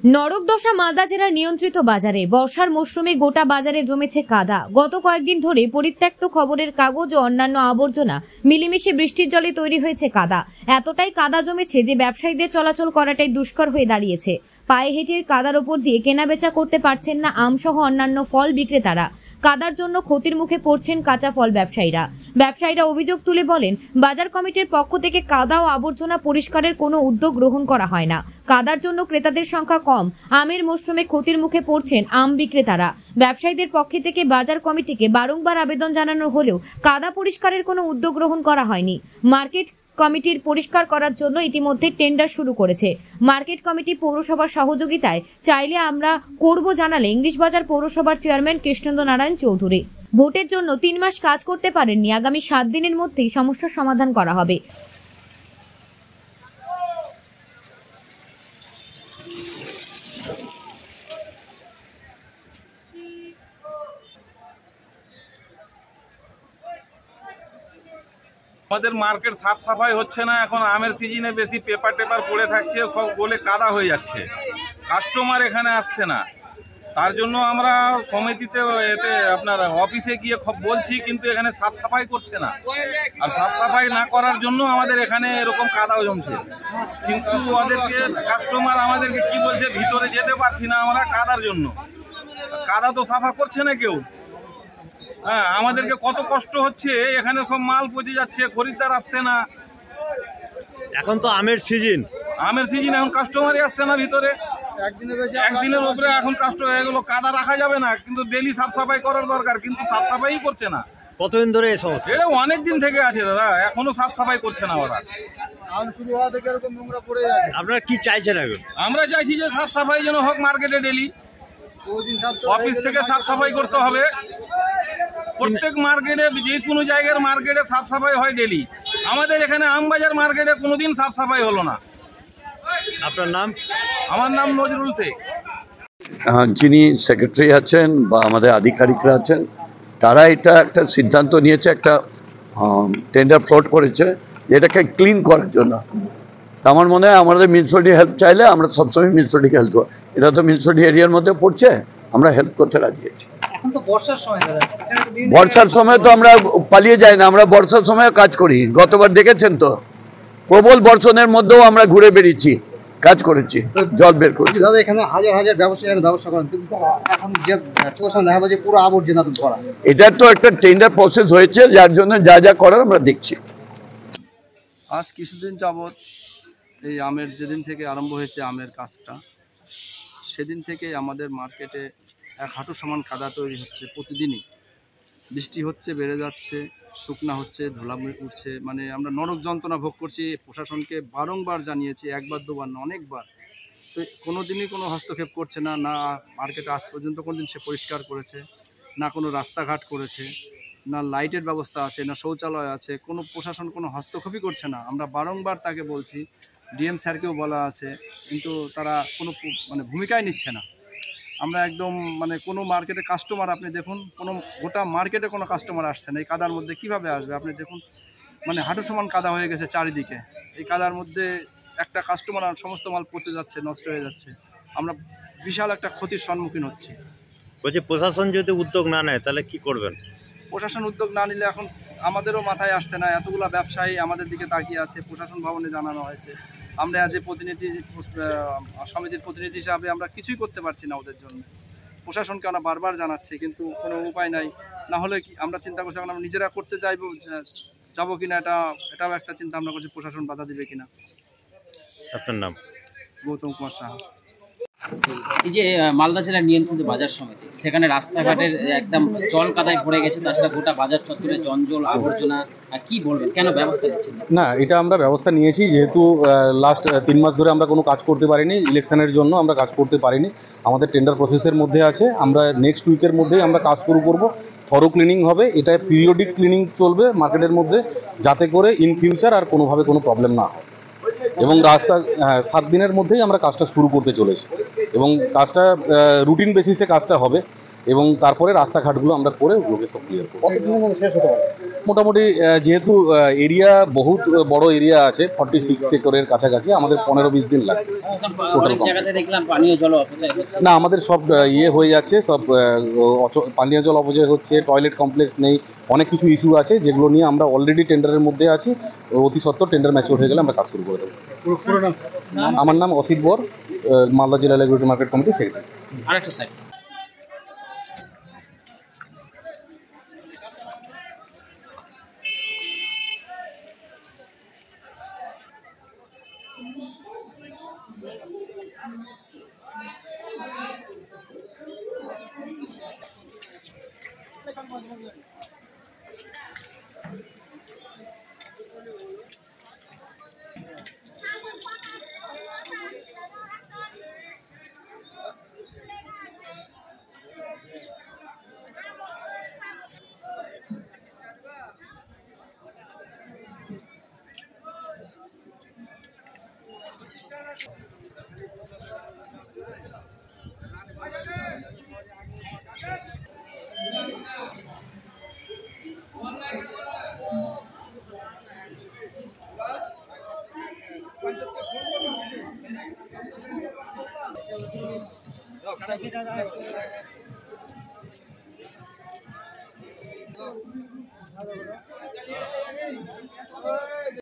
নরকদশা মালদা জেলার নিয়ন্ত্রিত বাজারে বর্ষার মরশুমে গোটা বাজারে জমেছে কাদা। গত কয়েকদিন ধরে পরিত্যক্ত খবরের কাগজ ও অন্যান্য আবর্জনা মিলেমিশে বৃষ্টির জলে তৈরি হয়েছে কাদা। এতটাই কাদা জমেছে যে ব্যবসায়ীদের চলাচল করাটাই দুষ্কর হয়ে দাঁড়িয়েছে। পায়ে হেঁটে কাদার ওপর দিয়ে কেনাবেচা করতে পারছেন না আমসহ অন্যান্য ফল বিক্রেতারা। কাদার জন্য ক্ষতির মুখে পড়ছেন কাঁচা ফল ব্যবসায়ীরা অভিযোগ তুলে বলেন, বাজার কমিটির পক্ষ থেকে কাদা ও আবর্জনা পরিষ্কারের কোনো উদ্যোগ গ্রহণ করা হয় না। কাদার জন্য ক্রেতাদের সংখ্যা কম। আমের মরশুমে ক্ষতির মুখে পড়ছেন আম বিক্রেতারা। ব্যবসায়ীদের পক্ষ থেকে বাজার কমিটিকে বারংবার আবেদন জানানো হলেও কাদা পরিষ্কারের কোনো উদ্যোগ গ্রহণ করা হয়নি। মার্কেট কমিটির পরিষ্কার করার জন্য ইতিমধ্যে টেন্ডার শুরু করেছে। মার্কেট কমিটি পৌরসভার সহযোগিতায় চাইলে আমরা করব জানালে ইংলিশ বাজার পৌরসভার চেয়ারম্যান কৃষ্ণেন্দ্র নারায়ণ চৌধুরী। ভোটের জন্য 3 মাস কাজ করতে পারেননি, আগামী 7 দিনের মধ্যেই সমস্যার সমাধান করা হবে। আমাদের মার্কেট সাফ সাফাই হচ্ছে না। এখন আমের সিজনে বেশি পেপার পড়ে থাকছে, সব গলে কাদা হয়ে যাচ্ছে। কাস্টমার এখানে আসছে না, তার জন্য আমরা সমিতিতে এতে আপনার অফিসে গিয়ে বলছি, কিন্তু এখানে সাফ সাফাই করছে না। আর সাফ সাফাই না করার জন্য আমাদের এখানে এরকম কাদাও জমছে। কিন্তু ওদেরকে কাস্টমার আমাদেরকে কি বলছে, ভিতরে যেতে পারছি না আমরা কাদার জন্য। কাদা তো সাফা করছে না কেউ। হ্যাঁ, আমাদেরকে কত কষ্ট হচ্ছে, এখানে সব মাল পচে যাচ্ছে, খরিদ্দার আসছে না। এখন তো আমের সিজন, এখন কাস্টমারই আসছে না ভিতরে। একদিনের উপরে এখন কাস্টমার, এগুলো কাদা রাখা যাবে না, কিন্তু ডেলি সাফ সাফাই করার দরকার, কিন্তু সাফ সাফাই করছে না। কতদিন ধরে এই সমস্যা? এটা অনেক দিন থেকে আছে দাদা, এখনো সাফ সাফাই করছে না ওরা। আম শুরু হওয়া থেকে এরকম নোংরা পড়ে আছে। আপনারা কি চাইছেন এখন? আমরা চাইছি যে সাফ সাফাই যেন হোক মার্কেটে ডেলি। অফিস থেকে সাফ সাফাই করতে হবে। প্রত্যেক মার্কেটে, যে কোনো জায়গার মার্কেটে সাফ সাফাই হয় ডেলি। আমাদের এখানে আমবাজার মার্কেটে কোনোদিন সাফ সাফাই হলো না। আপনার নাম? আমার নাম নজরুল শেখ। যিনি সেক্রেটারি আছেন বা আমাদের আধিকারিকরা আছেন, তারা এটা একটা সিদ্ধান্ত নিয়েছে, একটা টেন্ডার ফ্লোট করেছে এটাকে ক্লিন করার জন্য। আমার মনে হয় আমাদের মিউনিসিপ্যালিটি হেল্প চাইলে আমরা সবসময় মিউনিসিপ্যালিটিকে হেল্প করবো। এটা তো মিউনিসিপ্যালিটি এরিয়ার মধ্যে পড়ছে, আমরা হেল্প করতে রাজি আছি। বর্ষার সময় তো আমরা পালিয়ে যাই না, আমরা বর্ষার সময় কাজ করি। গতবার দেখেছেন তো, প্রবল বর্ষণের মধ্যেও আমরা ঘুরে বেরিয়েছি, কাজ করেছি, জল বের করেছি। দাদা এখানে হাজার ব্যবসা করেন, কিন্তু এখন যে দেখা যাচ্ছে পুরো আবর্জনা করা। এটা তো একটা টেন্ডার প্রসেস হয়েছে, যার জন্য যা যা করার আমরা দেখছি। আজ কিছুদিন যাবৎ এই আমের যেদিন থেকে আরম্ভ হয়েছে আমের কাজটা, সেদিন থেকে আমাদের মার্কেটে এক হাঁটু সমান কাদা তৈরি হচ্ছে। প্রতিদিনই বৃষ্টি হচ্ছে, বেড়ে যাচ্ছে, শুকনা হচ্ছে, ধুলা উঠছে, মানে আমরা নরক যন্ত্রণা ভোগ করছি। প্রশাসনকে বারংবার জানিয়েছি, একবার দুবার না অনেকবার, তো কোনো দিনই কোনো হস্তক্ষেপ করছে না। না মার্কেটে আজ পর্যন্ত কোনো দিন সে পরিষ্কার করেছে, না কোনো রাস্তাঘাট করেছে, না লাইটের ব্যবস্থা আছে, না শৌচালয় আছে। কোনো প্রশাসন কোনো হস্তক্ষেপই করছে না। আমরা বারংবার তাকে বলছি, ডিএম স্যারকেও বলা আছে, কিন্তু তারা কোনো ভূমিকাই নিচ্ছে না। আমরা একদম কোনো মার্কেটে কাস্টমার, আপনি দেখুন, কোনো গোটা মার্কেটে কোনো কাস্টমার আসছে না। এই কাদার মধ্যে কিভাবে আসবে? আপনি দেখুন, হাঁটু সমান কাদা হয়ে গেছে চারিদিকে। এই কাদার মধ্যে একটা কাস্টমার আর সমস্ত মাল পচে যাচ্ছে, নষ্ট হয়ে যাচ্ছে। আমরা বিশাল একটা ক্ষতির সম্মুখীন হচ্ছি। বলছি, প্রশাসন যদি উদ্যোগ না নেয় তাহলে কি করবেন? প্রশাসন উদ্যোগ না নিলে এখন আমাদেরও মাথায় আসছে না। এতগুলো ব্যবসায়ী আমাদের দিকে তাকিয়ে আছে। প্রশাসন ভবনে জানানো হয়েছে, আমরা আজ সমিতির প্রতিনিধি হিসাবে আমরা কিছুই করতে পারছি না ওদের জন্য। প্রশাসনকে আমরা বারবার জানাচ্ছি, কিন্তু কোনো উপায় নাই। না হলে কি আমরা চিন্তা করছি, এখন আমরা নিজেরা করতে যাবো কিনা, এটাও একটা চিন্তা আমরা করছি, প্রশাসন বাধা দিবে কিনা। আপনার নাম? গৌতম কুমার সাহা। এই যে মালদা জেলার নিয়ন্ত্রিত বাজার সমিতি, সেখানে রাস্তাঘাটের একদম জল কাদায় ভরে গেছে, তাছাড়া গোটা বাজার চত্বরে জঞ্জল আবর্জনা, কি বলবেন, কেন ব্যবস্থা নিচ্ছেন না? এটা আমরা ব্যবস্থা নিয়েছি, যেহেতু লাস্ট 3 মাস ধরে আমরা কোনো কাজ করতে পারিনি, ইলেকশনের জন্য আমরা কাজ করতে পারিনি। আমাদের টেন্ডার প্রসেসের মধ্যে আছে, আমরা নেক্সট উইকের মধ্যেই আমরা কাজ শুরু করব। থরো ক্লিনিং হবে, এটা পিরিয়ডিক ক্লিনিং চলবে মার্কেটের মধ্যে, যাতে করে ইন ফিউচার আর কোনোভাবে কোনো প্রবলেম না হয়। এবং রাস্তা 7 দিনের মধ্যেই আমরা কাজটা শুরু করতে চলেছি, এবং কাজটা রুটিন বেসিসে কাজটা হবে। এবং তারপরে রাস্তাঘাটগুলো আমরা করে ওগুলোকে সব ক্লিয়ার করবো। কতদিনের মধ্যে শেষ হতে পারে? মোটামুটি যেহেতু এরিয়া বহুত বড় এরিয়া আছে, 46 একরের কাছাকাছি, আমাদের 15-20 দিন লাগবে। অনেক জায়গাতে দেখলাম পানীয় জল অপচয় হচ্ছে। না, আমাদের সব হয়ে যাচ্ছে, সব পানীয় জল অপচয় হচ্ছে, টয়লেট কমপ্লেক্স নেই, অনেক কিছু ইস্যু আছে যেগুলো নিয়ে আমরা অলরেডি টেন্ডারের মধ্যে আছি। অতি সত্বর টেন্ডার ম্যাচিওর হয়ে গেলে আমরা কাজ শুরু করে দেবো। আমার নাম অসিত বর, মালদা জেলা রেগুলেটরি মার্কেট কমিটির সেক্রেটারি। আরেকটা সাইড Okay.